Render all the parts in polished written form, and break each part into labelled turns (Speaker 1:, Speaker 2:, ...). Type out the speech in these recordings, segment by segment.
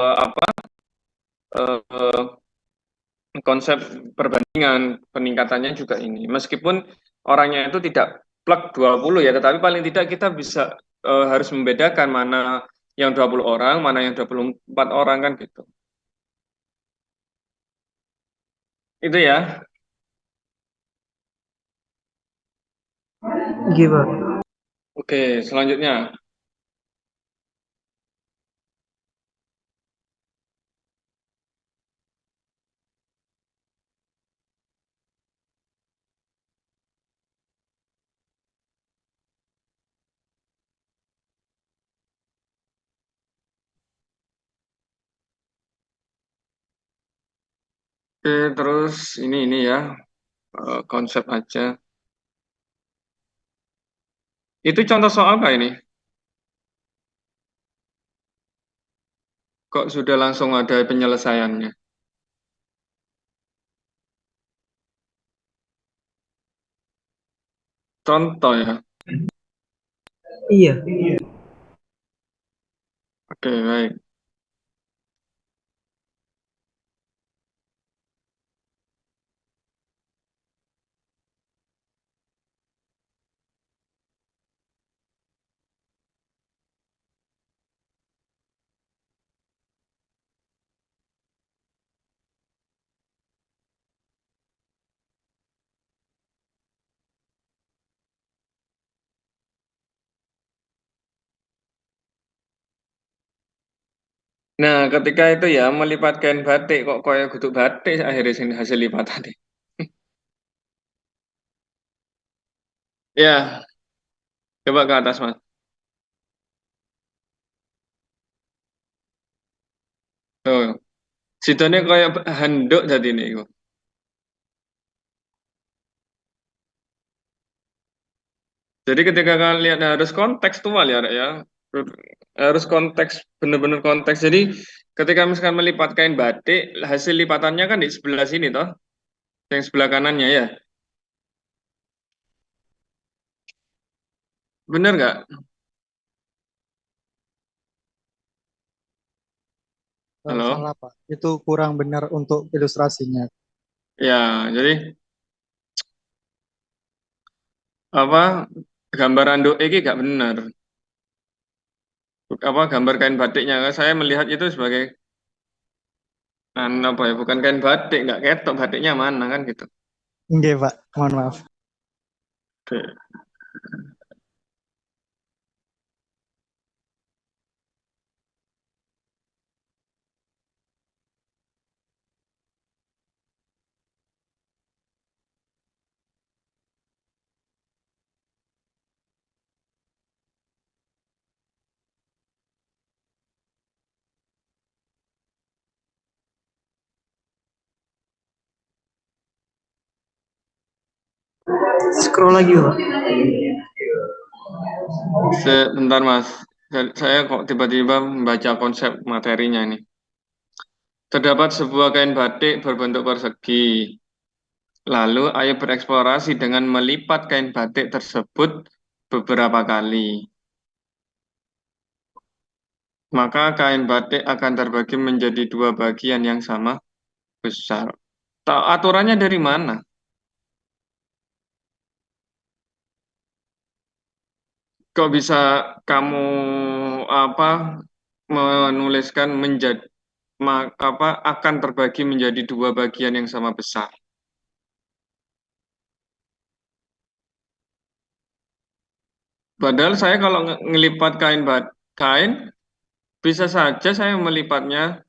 Speaker 1: apa eh, konsep perbandingan peningkatannya juga ini. Meskipun orangnya itu tidak plek 20 ya, tetapi paling tidak kita bisa harus membedakan mana yang 20 orang, mana yang 24 orang kan gitu. Itu ya.
Speaker 2: Gimana?
Speaker 1: Oke, selanjutnya. Oke, terus ini ya konsep aja. Itu contoh soal apa ini? Kok sudah langsung ada penyelesaiannya? Contoh ya.
Speaker 2: Iya.
Speaker 1: Oke, baik. Nah, ketika itu ya melipat kain batik kok koyo guduk batik akhirnya sini hasil lipatan. Ya, coba ke atas, Mas. Tuh, situne koyo handuk jadi nih. Jadi ketika kalian lihat harus kontekstual ya, Rek, ya. Harus konteks, benar-benar konteks. Jadi ketika misalkan melipat kain batik, hasil lipatannya kan di sebelah sini toh, yang sebelah kanannya ya. Bener nggak? Halo?
Speaker 2: Salah Pak, itu kurang benar untuk ilustrasinya.
Speaker 1: Ya, jadi apa gambaran doa ini gak benar. Apa gambar kain batiknya? Saya melihat itu sebagai apa ya? Bukan kain batik, nggak ketok batiknya mana kan gitu.
Speaker 2: Enggak Pak, mohon maaf.
Speaker 1: Oke.
Speaker 2: Scroll lagi Pak.
Speaker 1: Sebentar Mas, saya kok tiba-tiba membaca konsep materinya ini. Terdapat sebuah kain batik berbentuk persegi. Lalu ayo bereksplorasi dengan melipat kain batik tersebut beberapa kali. Maka kain batik akan terbagi menjadi dua bagian yang sama besar. Aturannya dari mana? Kok bisa kamu apa menuliskan menjadi apa akan terbagi menjadi dua bagian yang sama besar? Padahal saya kalau ngelipat kain bisa saja saya melipatnya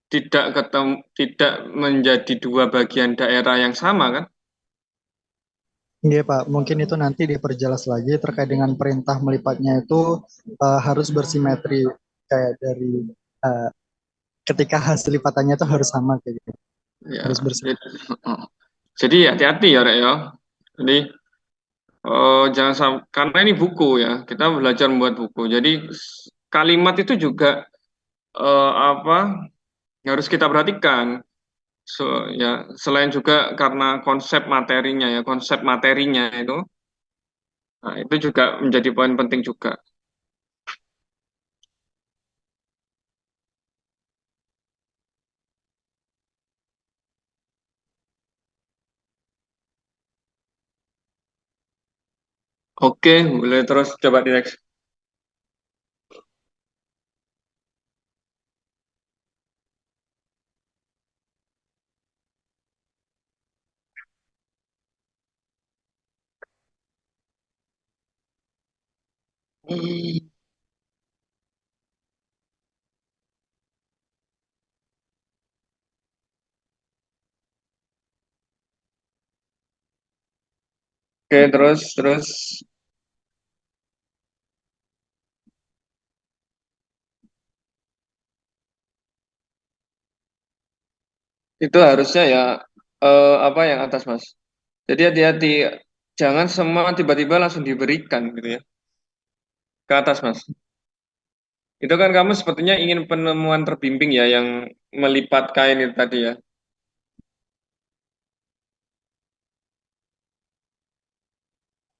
Speaker 1: tidak menjadi dua bagian daerah yang sama kan?
Speaker 2: Iya Pak, mungkin itu nanti diperjelas lagi terkait dengan perintah melipatnya itu harus bersimetri kayak dari eh, ketika hasil lipatannya itu harus sama kayak gitu.
Speaker 1: Ya,
Speaker 2: Harus
Speaker 1: jadi,
Speaker 2: bersimetri.
Speaker 1: jadi hati-hati ya Rek ya. Jadi jangan sampai karena ini buku ya, kita belajar membuat buku. Jadi kalimat itu juga apa harus kita perhatikan. So, ya selain juga karena konsep materinya itu, nah, itu juga menjadi poin penting juga. Oke, boleh terus coba di next. Oke, terus terus itu harusnya ya apa yang atas Mas. Jadi hati-hati, jangan semua tiba-tiba langsung diberikan gitu ya ke atas Mas. Itu kan kamu sepertinya ingin penemuan terbimbing ya yang melipat kain itu tadi ya.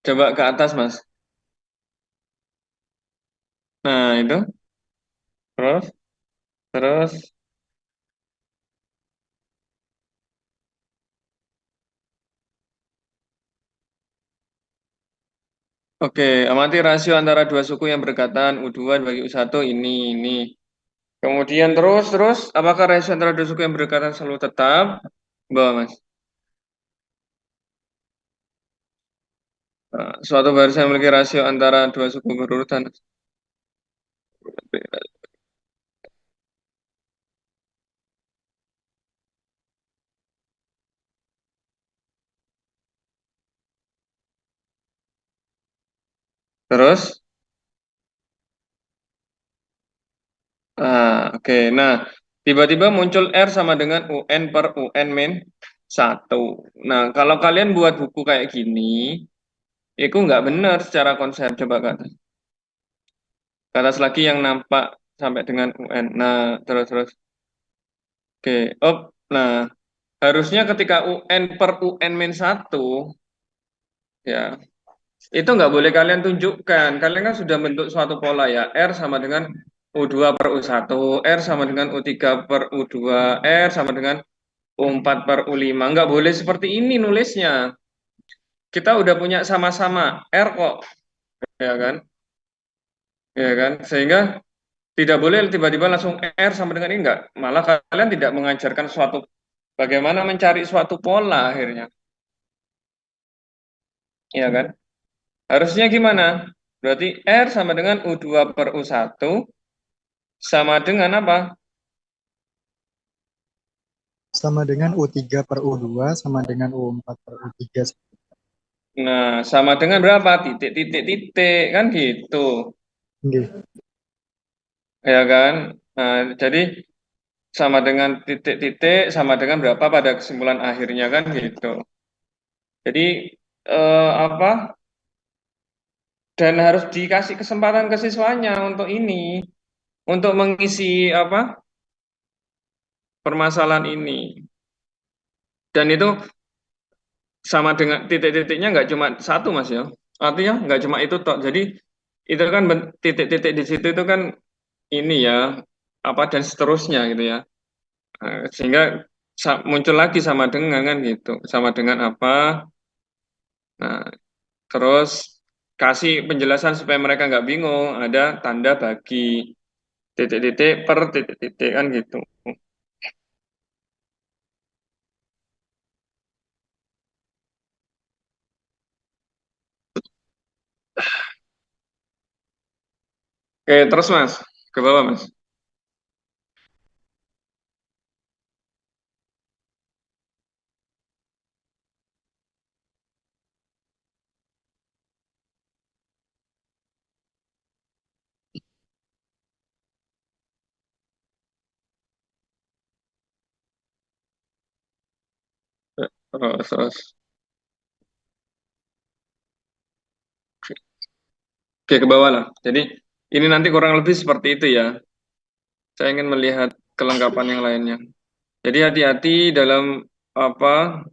Speaker 1: Coba ke atas Mas. Nah itu terus terus. Oke, amati rasio antara dua suku yang berdekatan U2 bagi U1 ini. Kemudian terus, apakah rasio antara dua suku yang berdekatan selalu tetap? Bawah, Mas. Suatu barisan memiliki rasio antara dua suku berurutan. Terus, oke. Nah, tiba-tiba muncul R sama dengan UN per UN min satu. Nah, kalau kalian buat buku kayak gini, itu nggak benar secara konsep. Coba ke atas lagi yang nampak sampai dengan UN. Nah, terus. Oke, nah harusnya ketika UN per UN min satu, ya itu nggak boleh kalian tunjukkan. Kalian kan sudah bentuk suatu pola ya. R sama dengan U2 per U1, R sama dengan U3 per U2, R sama dengan U4 per U5. Nggak boleh seperti ini nulisnya. Kita udah punya sama-sama R kok, ya kan? Ya kan? Sehingga tidak boleh tiba-tiba langsung R sama dengan ini enggak. Malah kalian tidak mengajarkan suatu bagaimana mencari suatu pola akhirnya, ya kan? Harusnya gimana? Berarti R sama dengan U2 per U1 sama dengan apa?
Speaker 2: Sama dengan U3 per U2 sama dengan U4 per U3.
Speaker 1: Nah, sama dengan berapa? Titik, titik, titik, kan gitu.
Speaker 2: Nggih.
Speaker 1: Ya kan? Nah, jadi sama dengan titik-titik, sama dengan berapa pada kesimpulan akhirnya kan gitu. Jadi, apa? Dan harus dikasih kesempatan ke siswanya untuk ini, untuk mengisi apa? Permasalahan ini. Dan itu sama dengan titik-titiknya nggak cuma satu mas ya, artinya nggak cuma itu toh. Jadi itu kan titik-titik di situ itu kan ini ya apa dan seterusnya gitu ya. Sehingga muncul lagi sama dengan kan gitu, sama dengan apa. Nah, terus kasih penjelasan supaya mereka nggak bingung, ada tanda bagi titik-titik per titik-titik kan gitu. Oke terus mas ke bawah mas. Terus oke ke bawah lah. Jadi ini nanti kurang lebih seperti itu ya. Saya ingin melihat kelengkapan yang lainnya. Jadi hati-hati dalam apa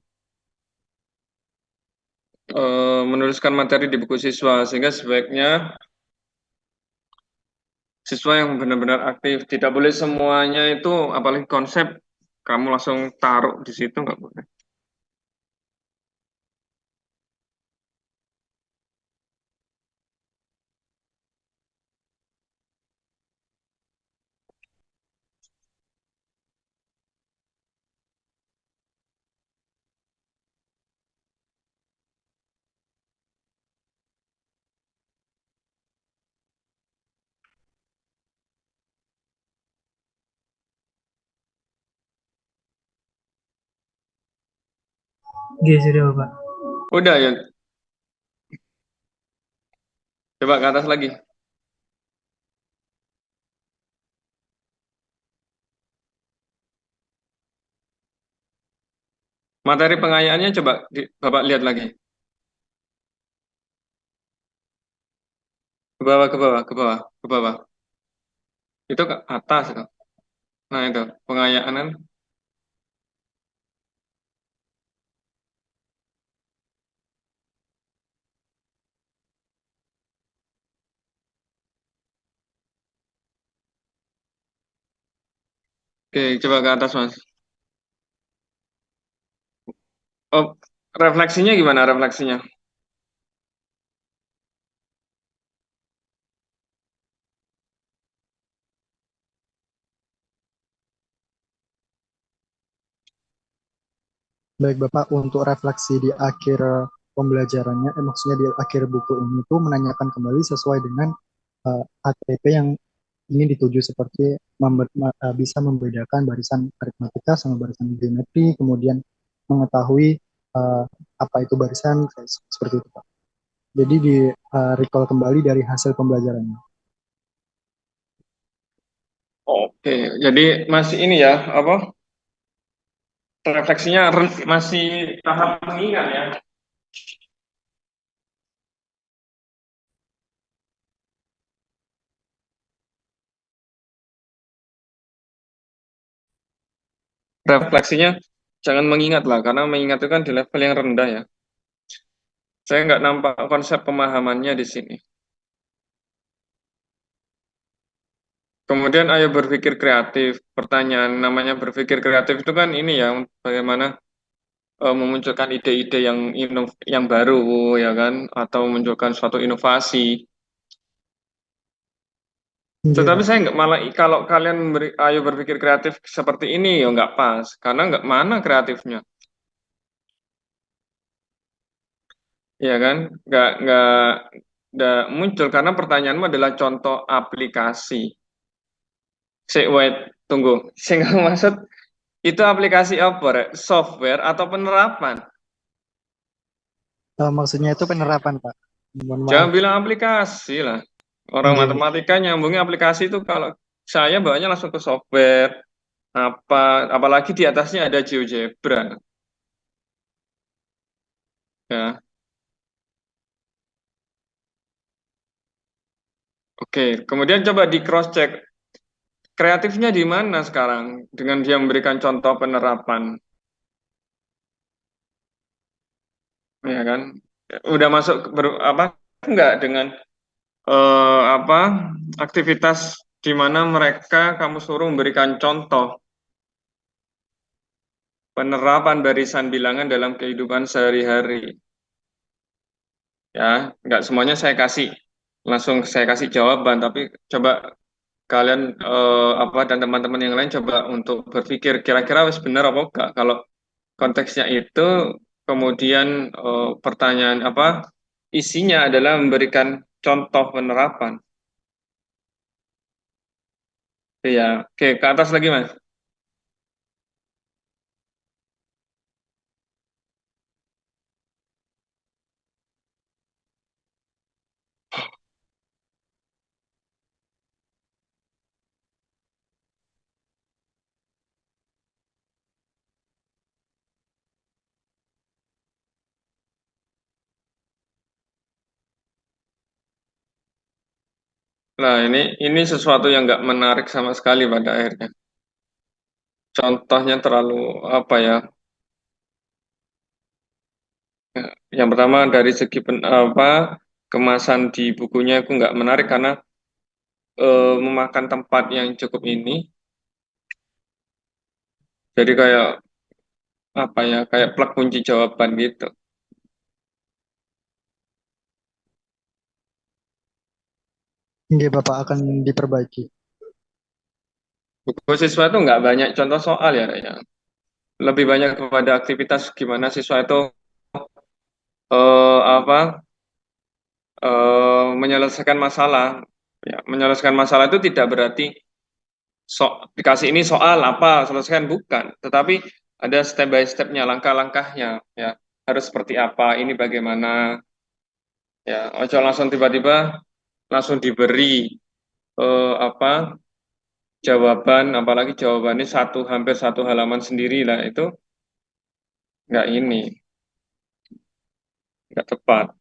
Speaker 1: menuliskan materi di buku siswa sehingga sebaiknya siswa yang benar-benar aktif. Tidak boleh semuanya itu apalagi konsep kamu langsung taruh di situ nggak boleh.
Speaker 3: Oke, sudah Bapak.
Speaker 1: Udah ya, coba ke atas lagi. Materi pengayaannya coba Bapak lihat lagi. Ke bawah, ke bawah, ke bawah, ke bawah. Itu ke atas itu. Nah itu, pengayaan kan. Oke, coba ke atas Mas. Oh, refleksinya gimana refleksinya?
Speaker 2: Baik Bapak, untuk refleksi di akhir pembelajarannya, maksudnya di akhir buku ini tuh menanyakan kembali sesuai dengan ATP yang ini dituju seperti bisa membedakan barisan aritmatika sama barisan geometri, kemudian mengetahui uh, apa itu barisan, seperti itu Pak. Jadi di recall kembali dari hasil pembelajarannya.
Speaker 1: Oke, jadi masih ini ya, apa? Refleksinya masih tahap mengingat ya. Refleksinya jangan mengingat lah, karena mengingat itu kan di level yang rendah ya. Saya nggak nampak konsep pemahamannya di sini. Kemudian ayo berpikir kreatif. Pertanyaan namanya berpikir kreatif itu kan ini ya, bagaimana memunculkan ide-ide yang baru ya kan, atau memunculkan suatu inovasi.
Speaker 2: Iya
Speaker 1: Tetapi
Speaker 2: Pak.
Speaker 1: saya nggak malah kalau kalian ayo berpikir kreatif seperti ini ya nggak pas, karena nggak mana kreatifnya, ya kan? Nggak muncul karena pertanyaanmu adalah contoh aplikasi. Wait, tunggu. Saya nggak maksud itu aplikasi apa, Rek? Software atau penerapan?
Speaker 2: Maksudnya itu penerapan Pak. Mohon
Speaker 1: Jangan
Speaker 2: maaf.
Speaker 1: bilang aplikasi lah. Orang
Speaker 2: Iya, iya.
Speaker 1: matematika nyambungnya aplikasi itu kalau saya bawanya langsung ke software apa apalagi di atasnya ada GeoGebra ya. Oke, kemudian coba di cross check kreatifnya di mana sekarang dengan dia memberikan contoh penerapan, ya kan? Udah masuk apa enggak dengan apa aktivitas di mana mereka kamu suruh memberikan contoh penerapan barisan bilangan dalam kehidupan sehari-hari. Ya, nggak semuanya saya kasih jawaban, tapi coba kalian apa dan teman-teman yang lain coba untuk berpikir kira-kira wis benar apa enggak. Kalau konteksnya itu kemudian pertanyaan apa isinya adalah memberikan contoh penerapan. Ya, oke ke atas lagi Mas. Nah, ini sesuatu yang nggak menarik sama sekali pada akhirnya. Contohnya terlalu apa ya? Yang pertama dari segi apa kemasan di bukunya itu nggak menarik karena memakan tempat yang cukup ini. Jadi kayak apa ya? Kayak plak kunci jawaban gitu.
Speaker 2: Iya Bapak, akan diperbaiki.
Speaker 1: Buku siswa itu nggak banyak contoh soal ya, ya. Lebih banyak kepada aktivitas gimana siswa itu apa menyelesaikan masalah. Ya, menyelesaikan masalah itu tidak berarti dikasih ini soal apa selesaikan bukan, tetapi ada step by stepnya, langkah-langkahnya ya. harus seperti apa, ini bagaimana, ya, ojo langsung tiba-tiba langsung diberi apa jawaban, apalagi jawabannya hampir satu halaman sendiri lah, itu nggak ini, nggak tepat.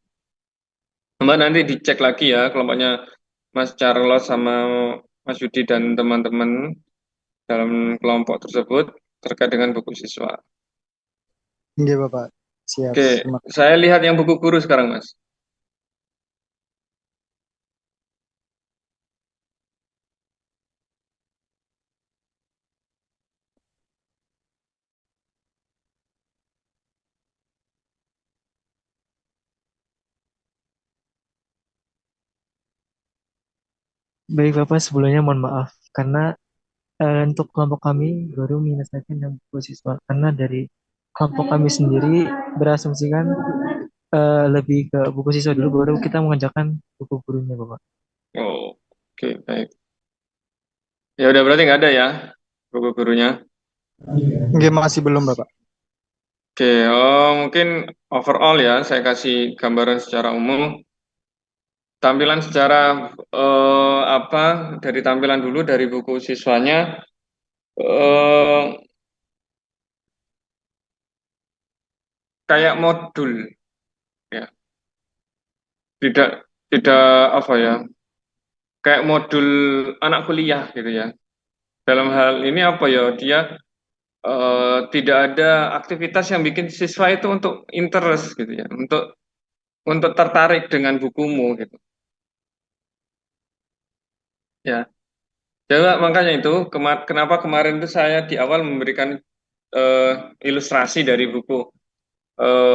Speaker 1: Mbak nanti dicek lagi ya kelompoknya Mas Charles sama Mas Yudi dan teman-teman dalam kelompok tersebut terkait dengan buku siswa.
Speaker 2: Iya Bapak, siap.
Speaker 1: Oke,
Speaker 2: Terima
Speaker 1: saya lihat yang buku guru sekarang, Mas.
Speaker 3: Baik Bapak, sebelumnya mohon maaf karena untuk kelompok kami baru menyelesaikan yang buku siswa karena dari kelompok kami sendiri berasumsikan lebih ke buku siswa dulu baru kita mengerjakan buku gurunya Bapak.
Speaker 1: Oh, oke, baik. Ya udah berarti nggak ada ya buku gurunya.
Speaker 2: Nggih, masih belum Bapak.
Speaker 1: Oke, oh mungkin overall ya, saya kasih gambaran secara umum. Tampilan secara apa dari tampilan dulu dari buku siswanya eh, kayak modul ya, tidak tidak apa ya, kayak modul anak kuliah gitu ya. Dalam hal ini apa ya, dia tidak ada aktivitas yang bikin siswa itu untuk interest gitu ya, untuk tertarik dengan bukumu gitu ya. Jadi makanya itu kenapa kemarin itu saya di awal memberikan eh, ilustrasi dari buku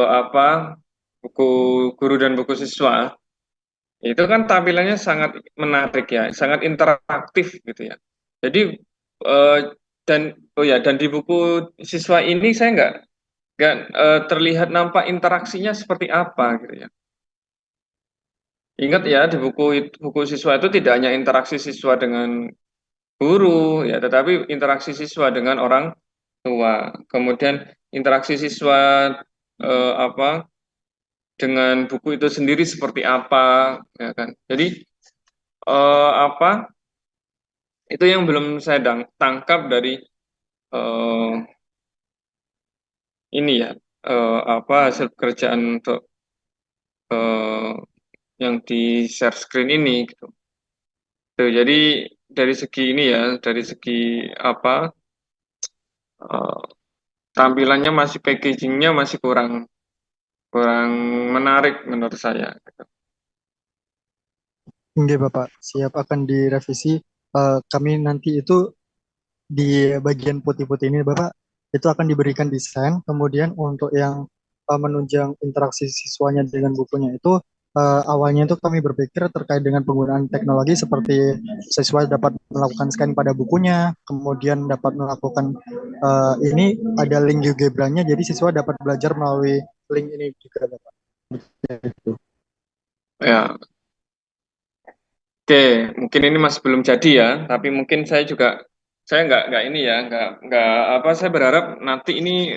Speaker 1: apa buku guru dan buku siswa, itu kan tampilannya sangat menarik ya, sangat interaktif gitu ya. Jadi eh, dan oh ya, dan di buku siswa ini saya nggak terlihat nampak interaksinya seperti apa gitu ya. Ingat ya, di buku siswa itu tidak hanya interaksi siswa dengan guru ya, tetapi interaksi siswa dengan orang tua. Kemudian interaksi siswa apa dengan buku itu sendiri seperti apa, ya kan. Jadi apa itu yang belum saya tangkap dari eh, ini ya, apa hasil pekerjaan untuk eh, yang di share screen ini gitu. Tuh, jadi dari segi ini ya, dari segi apa eh, tampilannya masih packagingnya masih kurang kurang menarik menurut saya.
Speaker 2: Nggih Bapak, siap akan direvisi. Kami nanti itu di bagian putih-putih ini Bapak, itu akan diberikan desain. Kemudian untuk yang menunjang interaksi siswanya dengan bukunya itu awalnya itu kami berpikir terkait dengan penggunaan teknologi seperti siswa dapat melakukan scan pada bukunya, kemudian dapat melakukan ini ada link GeoGebra-nya, jadi siswa dapat belajar melalui link ini juga Bapak.
Speaker 1: Ya, oke, mungkin ini masih belum jadi ya, tapi mungkin saya nggak ini ya, nggak apa, saya berharap nanti ini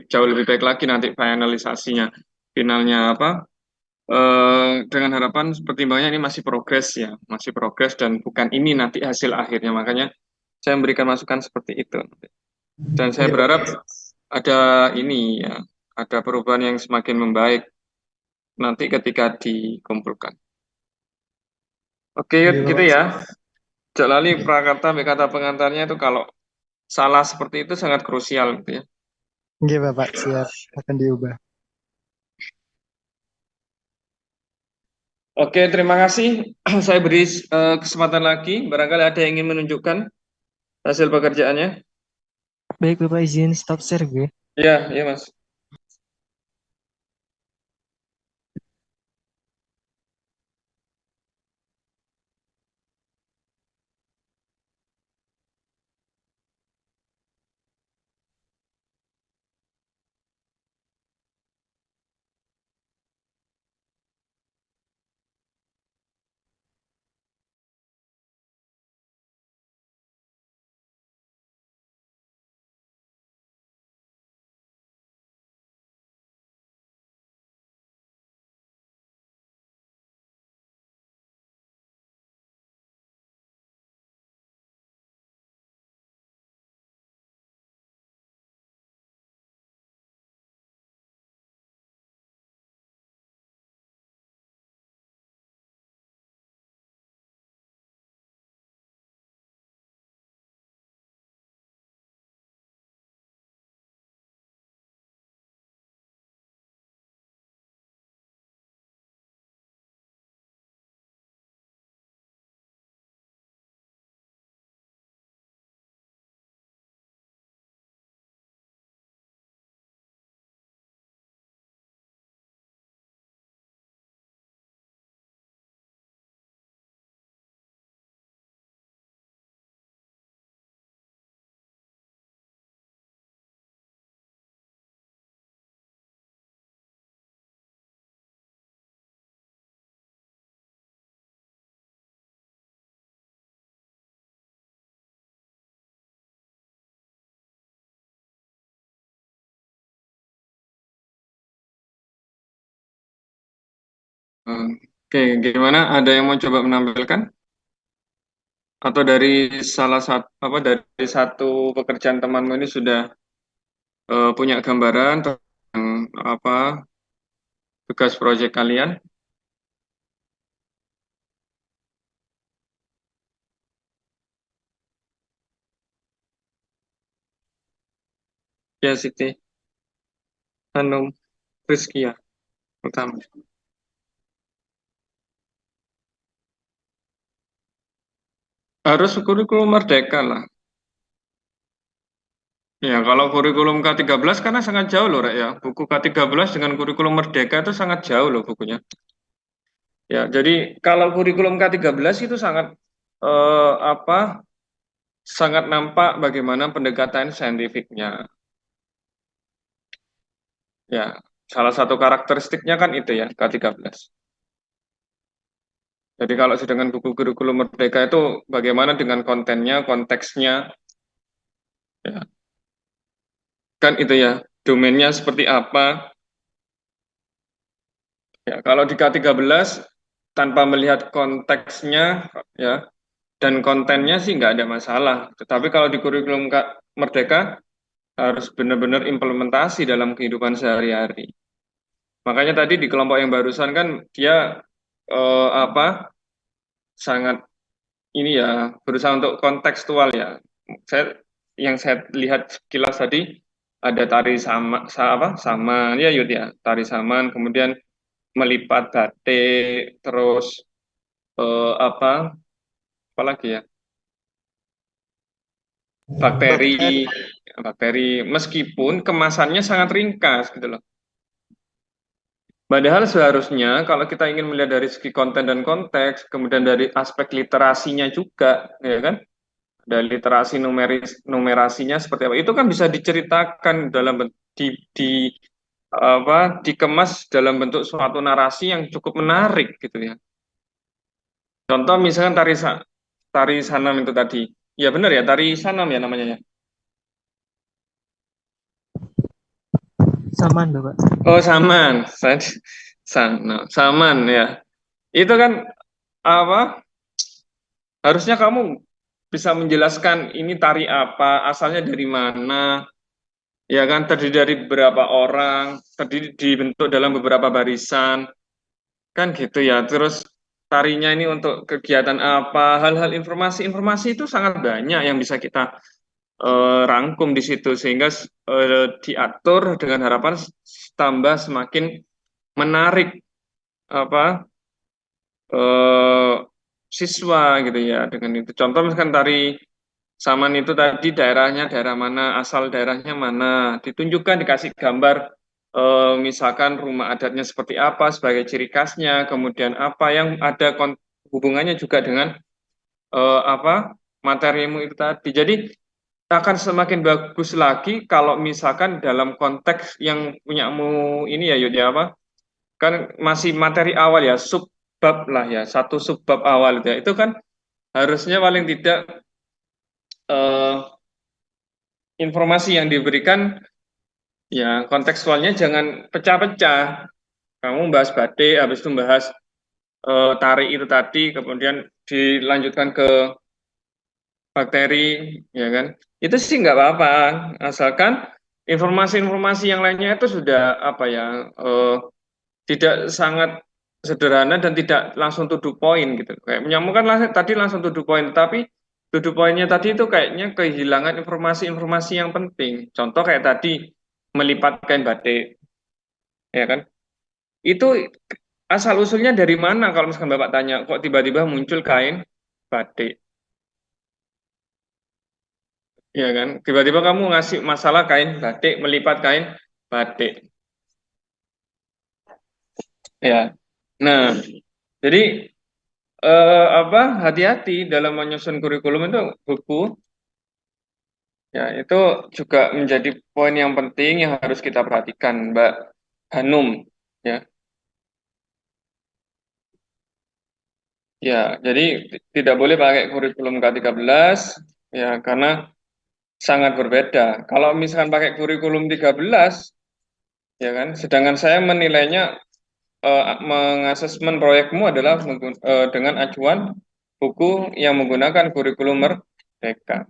Speaker 1: jauh lebih baik lagi nanti finalisasinya, finalnya apa, dengan harapan pertimbangannya ini masih progres ya, masih progres dan bukan ini nanti hasil akhirnya, makanya saya memberikan masukan seperti itu. Dan saya
Speaker 2: Iya
Speaker 1: berharap
Speaker 2: Bapak.
Speaker 1: ada ini ya, ada perubahan yang semakin membaik nanti ketika dikumpulkan. Oke,
Speaker 2: Iya
Speaker 1: gitu
Speaker 2: Bapak.
Speaker 1: ya. Cak Lali prakata kata pengantarnya itu kalau salah seperti itu sangat krusial gitu ya.
Speaker 2: Iya Bapak, siap akan diubah.
Speaker 1: Oke, terima kasih. Saya beri kesempatan lagi. Barangkali ada yang ingin menunjukkan hasil pekerjaannya.
Speaker 3: Baik Bapak izin stop share gue.
Speaker 1: Iya, iya Mas. Oke, gimana? Ada yang mau coba menampilkan? Atau dari salah satu apa dari satu pekerjaan temanmu ini sudah punya gambaran tentang apa tugas proyek kalian? Ya, Siti, Hanum, Rizky ya, pertama. Harus kurikulum merdeka lah. Ya, kalau kurikulum K13 karena sangat jauh loh, Rek, ya. Buku K13 dengan kurikulum merdeka itu sangat jauh loh bukunya. Ya, jadi kalau kurikulum K13 itu sangat apa? Sangat nampak bagaimana pendekatan saintifiknya. Ya, salah satu karakteristiknya kan itu ya, K13. Jadi kalau sedangkan buku kurikulum merdeka itu bagaimana dengan kontennya, konteksnya, ya, kan itu ya, domainnya seperti apa. Ya, kalau di K13 tanpa melihat konteksnya, ya, dan kontennya sih nggak ada masalah. Tetapi kalau di kurikulum merdeka harus benar-benar implementasi dalam kehidupan sehari-hari. Makanya tadi di kelompok yang barusan kan dia apa sangat ini ya berusaha untuk kontekstual ya. Saya yang saya lihat sekilas tadi ada tari sama apa saman ya Yud ya tari saman kemudian melipat batik terus apa apalagi ya bakteri
Speaker 2: Bakteri.
Speaker 1: bakteri meskipun kemasannya sangat ringkas gitu loh. Padahal seharusnya kalau kita ingin melihat dari segi konten dan konteks, kemudian dari aspek literasinya juga, ya kan? Dari literasi numerasinya seperti apa? Itu kan bisa diceritakan dalam di apa dikemas dalam bentuk suatu narasi yang cukup menarik gitu ya. Contoh misalkan tari sanam itu tadi. Ya benar ya, tari sanam ya namanya ya.
Speaker 3: Samaan, Bapak.
Speaker 1: Oh, saman. Saman ya. Itu kan apa? Harusnya kamu bisa menjelaskan ini tari apa, asalnya dari mana, ya kan terdiri dari beberapa orang, terdiri dibentuk dalam beberapa barisan, kan gitu ya. Terus tarinya ini untuk kegiatan apa, hal-hal informasi-informasi itu sangat banyak yang bisa kita rangkum di situ sehingga diatur dengan harapan tambah semakin menarik apa eh, siswa gitu ya dengan itu. Contoh misalkan tari Saman itu tadi daerahnya daerah mana, asal daerahnya mana, ditunjukkan dikasih gambar misalkan rumah adatnya seperti apa sebagai ciri khasnya, kemudian apa yang ada hubungannya juga dengan apa materimu itu tadi. Jadi akan semakin bagus lagi kalau misalkan dalam konteks yang punyamu ini ya Yud ya apa kan masih materi awal ya subbab lah ya satu subbab awal ya itu kan harusnya paling tidak eh, informasi yang diberikan ya kontekstualnya jangan pecah-pecah. Kamu bahas batik, habis itu bahas tari itu tadi, kemudian dilanjutkan ke bakteri, ya kan? Itu sih nggak apa-apa, asalkan informasi-informasi yang lainnya itu sudah apa ya, tidak sangat sederhana dan tidak langsung to the point gitu. Kayak nyamuk kan tadi langsung to the point, tapi to the pointnya tadi itu kayaknya kehilangan informasi-informasi yang penting. Contoh kayak tadi melipat kain batik, ya kan? Itu asal usulnya dari mana kalau misalkan Bapak tanya, kok tiba-tiba muncul kain batik, ya kan? Tiba-tiba kamu ngasih masalah kain batik, melipat kain batik, ya. Nah, jadi apa hati-hati dalam menyusun kurikulum itu buku ya itu juga menjadi poin yang penting yang harus kita perhatikan Mbak Hanum ya ya jadi tidak boleh pakai kurikulum K13 ya karena sangat berbeda kalau misalkan pakai kurikulum 13 ya kan sedangkan saya menilainya mengasesmen proyekmu adalah dengan acuan buku yang menggunakan kurikulum Merdeka.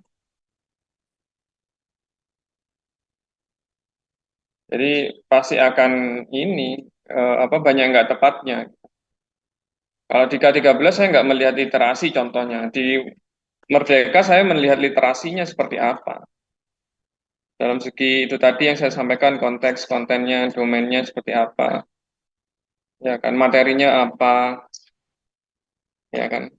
Speaker 1: Jadi pasti akan ini apa banyak nggak tepatnya. Kalau di K13 saya nggak melihat literasi contohnya. Di Merdeka saya melihat literasinya seperti apa. Dalam segi itu tadi yang saya sampaikan konteks kontennya, domainnya seperti apa, ya kan materinya apa, ya kan.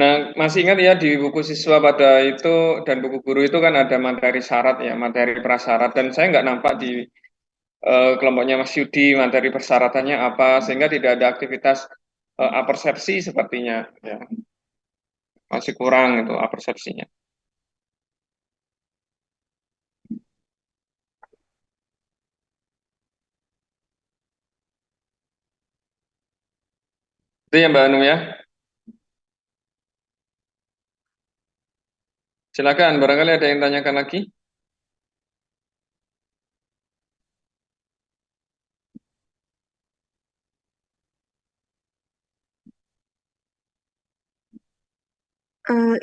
Speaker 1: Nah, masih ingat ya di buku siswa pada itu dan buku guru itu kan ada materi syarat ya, materi prasyarat dan saya nggak nampak di kelompoknya Mas Yudi materi persyaratannya apa sehingga tidak ada aktivitas apersepsi sepertinya ya. Masih kurang itu apersepsinya. Itu ya Mbak Anum ya. Silakan barangkali ada yang tanyakan lagi.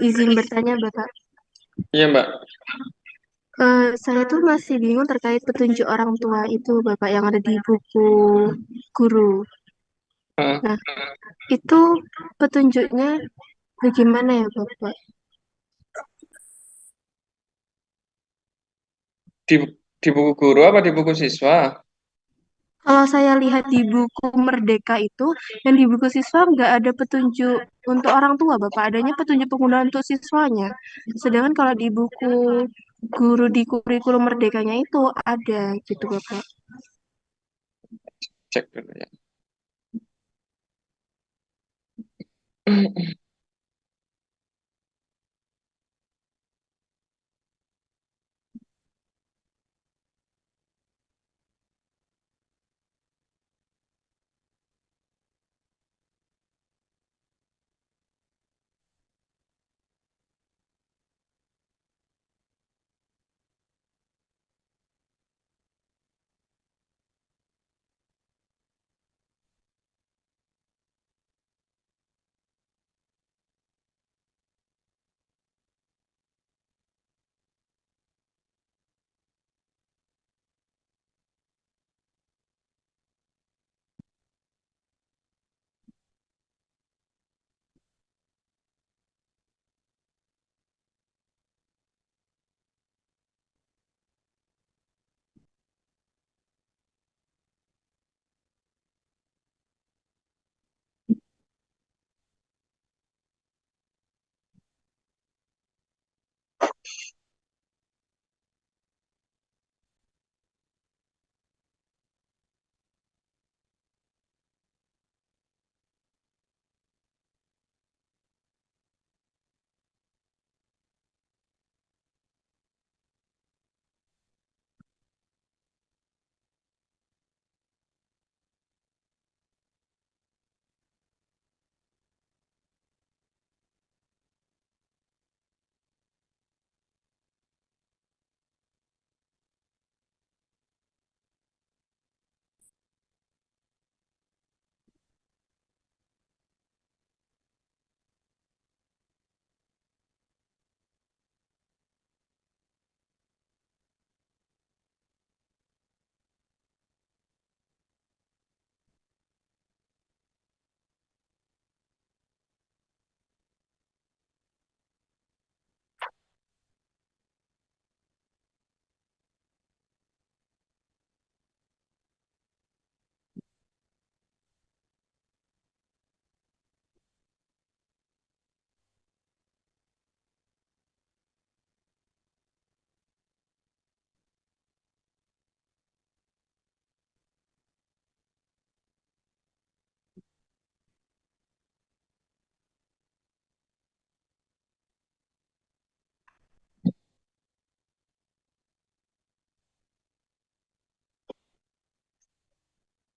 Speaker 4: Izin bertanya, Bapak.
Speaker 1: Iya Mbak.
Speaker 4: Saya tuh masih bingung terkait petunjuk orang tua itu, Bapak, yang ada di buku guru.
Speaker 1: Heeh.
Speaker 4: Nah, itu petunjuknya bagaimana ya, Bapak?
Speaker 1: Di di buku guru apa di buku siswa?
Speaker 4: Kalau saya lihat di buku Merdeka itu, yang di buku siswa nggak ada petunjuk untuk orang tua, Bapak. Adanya petunjuk penggunaan untuk siswanya. Sedangkan kalau di buku guru di kurikulum Merdekanya itu ada gitu, Bapak.
Speaker 1: Cek dulu ya.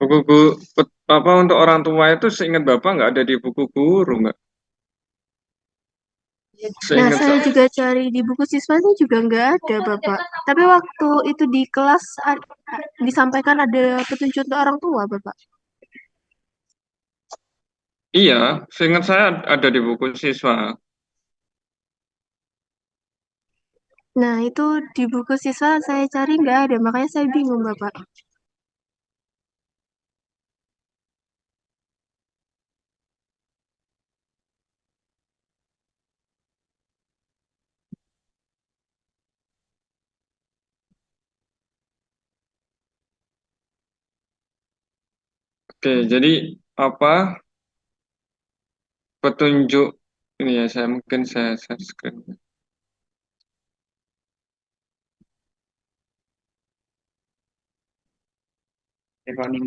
Speaker 1: Buku apa untuk orang tua itu seingat Bapak nggak ada di buku guru, Mbak.
Speaker 4: Nah,
Speaker 1: Seingat
Speaker 4: saya juga cari di buku siswanya juga nggak ada, Bapak. Tapi waktu itu di kelas disampaikan ada petunjuk untuk orang tua, Bapak.
Speaker 1: iya, seingat saya ada di buku siswa.
Speaker 4: Nah, itu di buku siswa saya cari nggak ada, makanya saya bingung, Bapak.
Speaker 1: Oke, jadi apa petunjuk ini ya, mungkin saya share screen.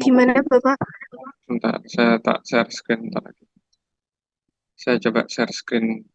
Speaker 4: Gimana, Bapak?
Speaker 1: Bentar, saya tak share screen bentar lagi. Saya coba share screen.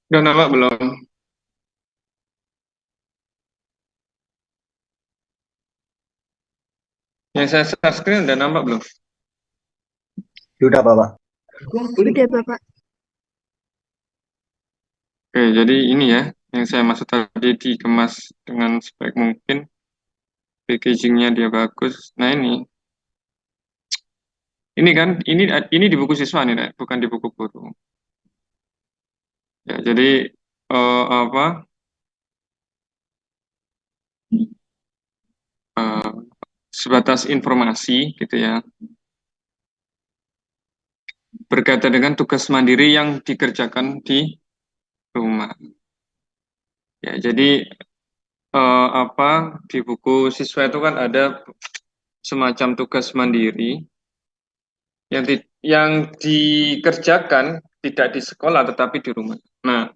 Speaker 1: Udah nampak belum? Yang saya share screen udah nampak belum?
Speaker 2: Sudah, Bapak.
Speaker 4: Udah, Bapak.
Speaker 1: Oke, jadi ini ya, yang saya maksud tadi dikemas dengan sebaik mungkin, packagingnya dia bagus. Nah ini kan, ini di buku siswa nih, Nek, bukan di buku guru. Ya, jadi apa? eh, Sebatas informasi gitu ya, berkaitan dengan tugas mandiri yang dikerjakan di rumah. Ya, jadi apa di buku siswa itu kan ada semacam tugas mandiri yang dikerjakan tidak di sekolah tetapi di rumah. Nah,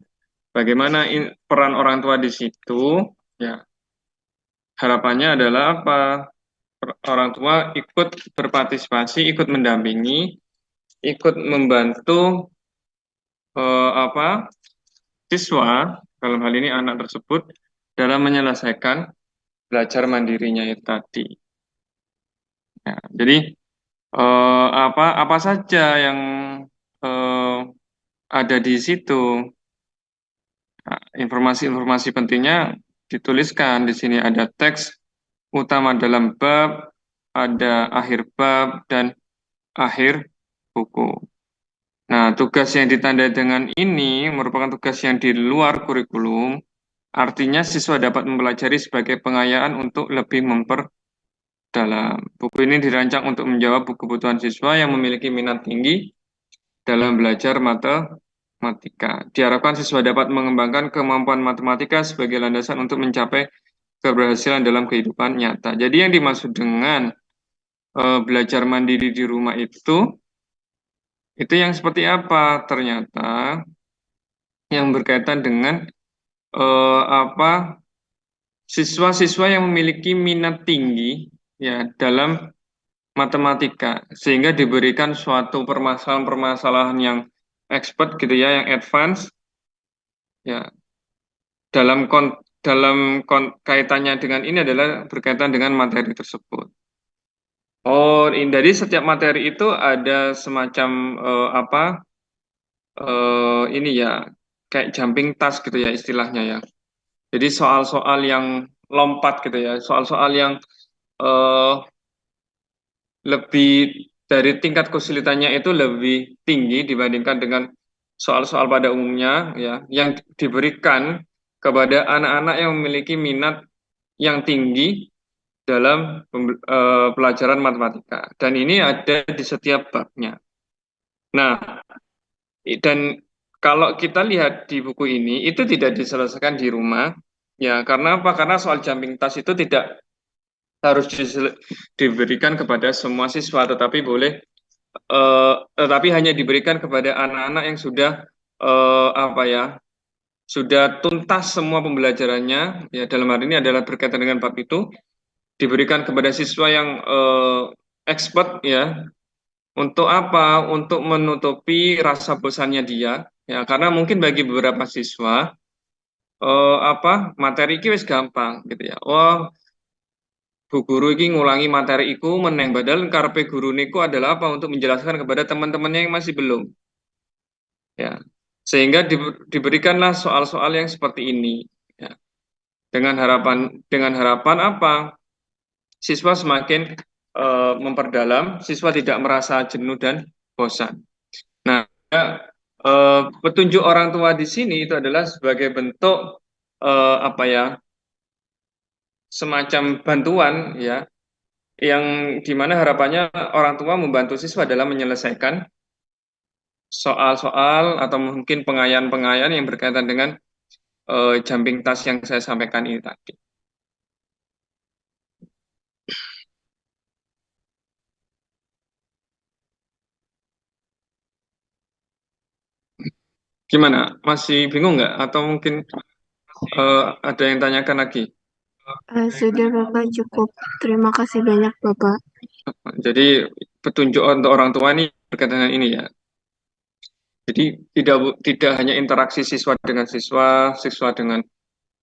Speaker 1: bagaimana peran orang tua di situ? Ya, harapannya adalah apa? Orang tua ikut berpartisipasi, ikut mendampingi, ikut membantu apa siswa dalam hal ini anak tersebut dalam menyelesaikan belajar mandirinya itu tadi. Ya, jadi apa apa saja yang eh, ada di situ. Nah, informasi-informasi pentingnya dituliskan di sini ada teks utama dalam bab, ada akhir bab dan akhir buku. Nah, tugas yang ditandai dengan ini merupakan tugas yang di luar kurikulum, artinya siswa dapat mempelajari sebagai pengayaan untuk lebih memperdalam. Buku ini dirancang untuk menjawab kebutuhan siswa yang memiliki minat tinggi dalam belajar matematika. Diharapkan siswa dapat mengembangkan kemampuan matematika sebagai landasan untuk mencapai keberhasilan dalam kehidupan nyata. Jadi yang dimaksud dengan belajar mandiri di rumah itu yang seperti apa? Ternyata yang berkaitan dengan apa siswa-siswa yang memiliki minat tinggi ya dalam matematika sehingga diberikan suatu permasalahan-permasalahan yang expert gitu ya, yang advance ya kaitannya dengan ini adalah berkaitan dengan materi tersebut. Oh, dari setiap materi itu ada semacam apa ini ya kayak jumping task gitu ya istilahnya ya. Jadi soal-soal yang lompat gitu ya, soal-soal yang eh, lebih dari tingkat kesulitannya itu lebih tinggi dibandingkan dengan soal-soal pada umumnya ya, yang diberikan kepada anak-anak yang memiliki minat yang tinggi dalam pelajaran matematika. Dan ini ada di setiap babnya. Nah, dan kalau kita lihat di buku ini, itu tidak diselesaikan di rumah. Ya, karena apa? Karena soal jumping task itu tidak harus diberikan kepada semua siswa, tetapi hanya diberikan kepada anak-anak yang sudah apa ya, sudah tuntas semua pembelajarannya. Ya, dalam hal ini adalah berkaitan dengan bab itu, diberikan kepada siswa yang expert ya. Untuk apa? Untuk menutupi rasa bosannya dia. Ya, karena mungkin bagi beberapa siswa apa materi iki wis gampang gitu ya. Oh, bu guru ini ngulangi materi iku meneng badal karepe guru niku adalah apa untuk menjelaskan kepada teman-temannya yang masih belum ya sehingga diberikanlah soal-soal yang seperti ini ya. Dengan harapan apa siswa semakin memperdalam, siswa tidak merasa jenuh dan bosan. Nah ya, petunjuk orang tua di sini itu adalah sebagai bentuk apa ya semacam bantuan ya yang dimana harapannya orang tua membantu siswa dalam menyelesaikan soal-soal atau mungkin pengayaan-pengayaan yang berkaitan dengan jumping task yang saya sampaikan ini tadi. Gimana? Masih bingung nggak? Atau mungkin ada yang tanyakan lagi?
Speaker 4: Sudah Bapak cukup. Terima kasih banyak Bapak.
Speaker 1: Jadi petunjuk untuk orang tua ini berkaitan dengan ini ya. Jadi tidak hanya interaksi siswa dengan siswa, siswa dengan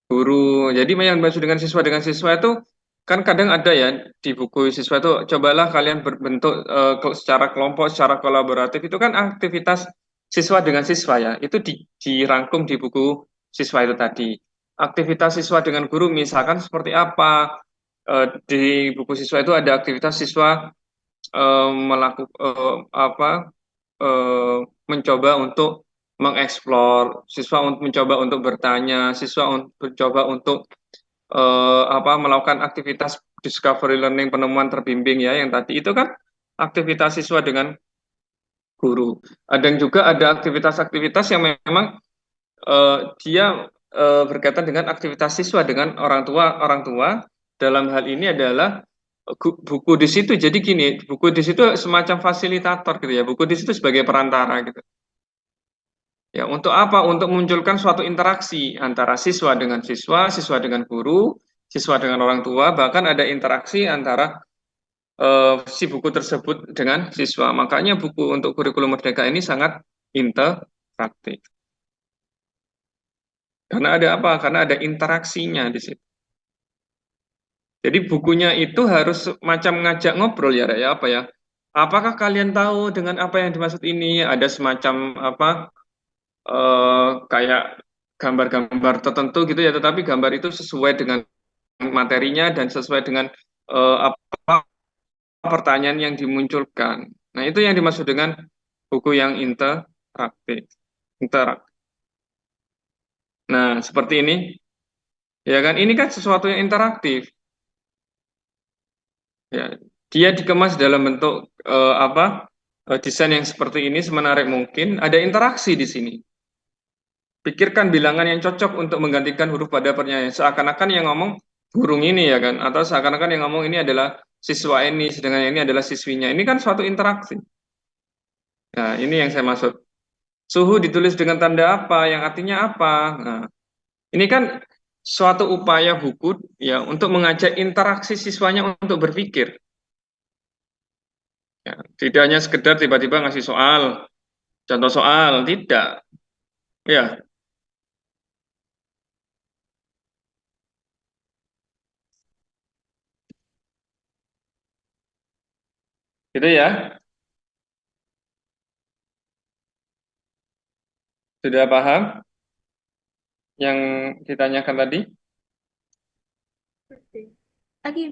Speaker 1: guru. Jadi yang dimaksud dengan siswa itu kan kadang ada ya di buku siswa itu cobalah kalian berbentuk secara kelompok, secara kolaboratif itu kan aktivitas siswa dengan siswa ya. Itu dirangkum di buku siswa itu tadi. Aktivitas siswa dengan guru misalkan seperti apa? Di buku siswa itu ada aktivitas siswa melakukan apa mencoba untuk mengeksplor, siswa mencoba untuk bertanya, siswa mencoba untuk apa melakukan aktivitas discovery learning penemuan terbimbing ya yang tadi itu kan aktivitas siswa dengan guru. Dan juga ada aktivitas-aktivitas yang memang dia berkaitan dengan aktivitas siswa dengan orang tua dalam hal ini adalah buku di situ. Jadi gini, buku di situ semacam fasilitator gitu ya. Buku di situ sebagai perantara gitu. Ya, untuk apa? Untuk memunculkan suatu interaksi antara siswa dengan siswa, siswa dengan guru, siswa dengan orang tua, bahkan ada interaksi antara si buku tersebut dengan siswa. Makanya buku untuk kurikulum merdeka ini sangat interaktif. Karena ada apa? Karena ada interaksinya di situ. Jadi bukunya itu harus macam ngajak ngobrol ya, Rek, ya apa ya? Apakah kalian tahu dengan apa yang dimaksud ini? Ada semacam apa? Kayak gambar-gambar tertentu gitu ya, tetapi gambar itu sesuai dengan materinya dan sesuai dengan apa pertanyaan yang dimunculkan. Nah, itu yang dimaksud dengan buku yang interaktif. Interaktif. Nah, seperti ini, ya kan? Ini kan sesuatu yang interaktif. Ya, dia dikemas dalam bentuk apa? Desain yang seperti ini semenarik mungkin. Ada interaksi di sini. Pikirkan bilangan yang cocok untuk menggantikan huruf pada pernyataan. Seakan-akan yang ngomong burung ini ya kan, atau seakan-akan yang ngomong ini adalah siswa ini, sedangkan ini adalah siswinya. Ini kan suatu interaksi. Nah, ini yang saya maksud. Suhu ditulis dengan tanda apa, yang artinya apa. Nah, ini kan suatu upaya buku ya untuk mengajak interaksi siswanya untuk berpikir. Ya, tidak hanya sekedar tiba-tiba ngasih soal, contoh soal, tidak. Ya, gitu ya. Sudah paham yang ditanyakan tadi?
Speaker 4: Lagi